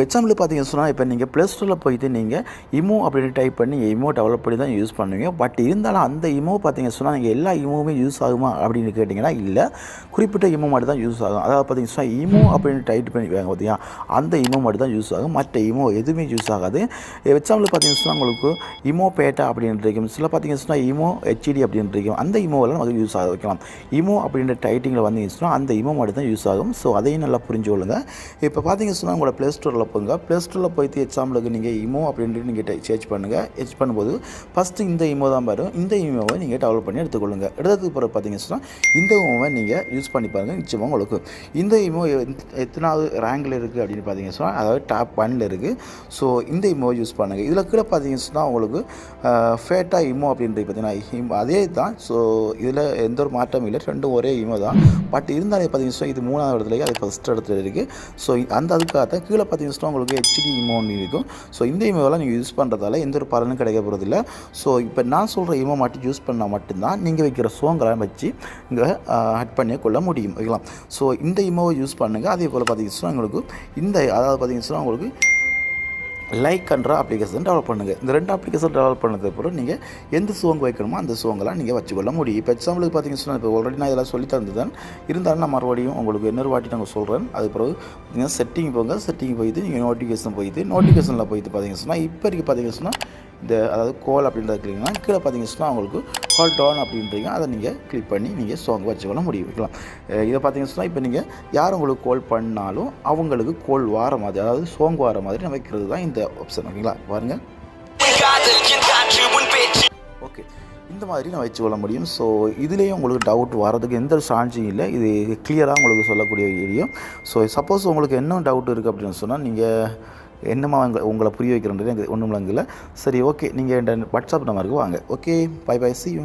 Example பார்த்தீங்கன்னு சொன்னால் இப்போ நீங்கள் ப்ளே ஸ்டோரில் போயிட்டு நீங்கள் இமோ அப்படின்னு டைப் பண்ணி இமோ டெவலப் பண்ணி தான் யூஸ் பண்ணுவீங்க. பட் இருந்தாலும் அந்த இமோ பார்த்தீங்கன்னு சொன்னால் நீங்கள் எல்லா இமோவுமே யூஸ் ஆகுமா அப்படின்னு கேட்டிங்கன்னா இல்லை, குறிப்பிட்ட இமோ மட்டும் தான் யூஸ் ஆகும். அதாவது பார்த்தீங்கன்னு சொன்னால் இமோ அப்படின்னு டைப் பண்ணி பார்த்தீங்கன்னா அந்த இமோ மட்டும் தான் யூஸ் ஆகும், மற்ற இமோ எதுவுமே யூஸ் ஆகாது. எக்ஸாம்பிள் பார்த்தீங்கன்னு சொன்னால் உங்களுக்கு இமோ பேட்டா அப்படின்னு இருக்கும், சில பார்த்தீங்கன்னு சொன்னால் இமோ ஹெச்டி அப்படின்னு இருக்கும். அந்த இமோவெல்லாம் நமக்கு யூஸ் ஆக வைக்கலாம். இமோ அப்படின்ற டைட்டிங்கில் வந்தீங்கன்னு சொன்னால் அந்த இமோ மட்டும் தான் யூஸ் ஆகும். ஸோ அதையும் நல்லா புரிஞ்சு கொள்ளுங்க. இப்போ பார்த்தீங்கன்னு சொன்னால் உங்களோட ப்ளே ஸ்டோரில் போங்க. ப்ளே ஸ்டோரில் போய்ட்டு எக்ஸாம்பிளுக்கு நீங்கள் இமோ அப்படின்ட்டு நீங்கள் சர்ச் பண்ணுங்கள். சர்ச் பண்ணும்போது ஃபஸ்ட்டு இந்த இமோ தான் வரும். இந்த இமோவை நீங்கள் டெவலப் பண்ணி எடுத்துக்கொள்ளுங்க. எடுத்ததுக்கு பிறகு பார்த்தீங்கன்னு சொன்னால் இந்த இமோவை நீங்கள் யூஸ் பண்ணி பாருங்கள். நிச்சயமாக உங்களுக்கு இந்த இமோ எத்தனாவது ரேங்கில் இருக்குது அப்படின்னு பார்த்தீங்கன்னு சொன்னால் அதாவது டாப் 1ல் இருக்குது. ஸோ இந்த இமோவை யூஸ் பண்ணுங்கள். இதில் கீழே பார்த்தீங்கன்னு சொன்னால் உங்களுக்கு ஃபேட்டா இமோ அப்படின்றது பார்த்தீங்கன்னா அதே தான். ஸோ இதில் எந்த ஒரு மாற்றமும் இல்லை, ரெண்டும் ஒரே இமோ தான். பட் இருந்தாலே பார்த்தீங்கன்னு சொன்னால் இது 3வது இடத்துலேயே அது ஃபஸ்ட் இடத்துல இருக்குது. ஸோ அந்த அதுக்காக கீழே பார்த்தீங்கன்னு சொன்னால் உங்களுக்கு ஹெச்டி இமோன்னு இருக்கும். ஸோ இந்த இமோவெல்லாம் நீங்கள் யூஸ் பண்ணுறதால எந்த ஒரு பலனும் கிடைக்க போகிறதில்ல. ஸோ இப்போ நான் சொல்கிற இமோ மட்டும் யூஸ் பண்ணால் மட்டும்தான் நீங்கள் வைக்கிற சோங்கெல்லாம் வச்சு இங்கே ஆட் பண்ணி கொள்ள முடியும். வைக்கலாம். ஸோ இந்த இமோவை யூஸ் பண்ணுங்கள். அதே போல் பார்த்தீங்கன்னு சொன்னால் உங்களுக்கு அதாவது பார்த்தீங்கன்னு சொன்னால் உங்களுக்கு லைக்ன்ற அப்ளிகேஷன் டெவலப் பண்ணுங்கள். இந்த 2 அப்ளிகேஷன் டெவலப் பண்ணதுக்கு அப்புறம் நீங்கள் எந்த சோங் வைக்கணுமோ அந்த சோங்கெல்லாம் நீங்கள் வச்சுக்கொள்ள முடியும். இப்போ எக்ஸாம்பிளுக்கு பார்த்தீங்கன்னு சொன்னால் இப்போ ஆல்ரெடி நான் இதெல்லாம் சொல்லி தந்துதான், இருந்தாலும் நான் மறுபடியும் உங்களுக்கு இன்னொரு வாட்டி நாங்கள் சொல்கிறேன். அது பிறகு நீங்கள் செட்டிங் போங்க. செட்டிங் போயிட்டு நீங்கள் நோட்டிஃபிகேஷனில் போயிட்டு பார்த்தீங்கன்னு சொன்னால் இப்போ இருக்குது பார்த்தீங்கன்னு சொன்னால் இந்த அதாவது கால் அப்படின்றத கிளிக்னா கீழே பார்த்தீங்கன்னு சொன்னால் உங்களுக்கு கால் டவுன் அப்படின்றீங்க. அதை நீங்கள் கிளிக் பண்ணி நீங்கள் சாங் வச்சுக்கொள்ள முடியும். வைக்கலாம். இதை பார்த்தீங்கன்னு சொன்னால் இப்போ நீங்கள் யார் உங்களுக்கு கால் பண்ணாலும் அவங்களுக்கு கால் வார மாதிரி, அதாவது சாங் வார மாதிரி நம்ம வைக்கிறது தான் இந்த ஆப்ஷன். ஓகேங்களா, பாருங்கள். ஓகே, இந்த மாதிரி நான் வச்சுக்கொள்ள முடியும். ஸோ இதுலேயும் உங்களுக்கு டவுட் வரதுக்கு எந்த ஒரு சான்ஸும் இல்லை. இது கிளியராக உங்களுக்கு சொல்லக்கூடிய வீடியோ. ஸோ சப்போஸ் உங்களுக்கு என்ன டவுட் இருக்குது அப்படின்னு சொன்னால் நீங்கள் என்னமா உங்களை புரிய வைக்கிறன்றது எனக்கு ஒன்றும் இல்லை. சரி, ஓகே, நீங்கள் என் வாட்ஸ்அப் நம்பருக்கு வாங்க. Okay, bye bye, see you.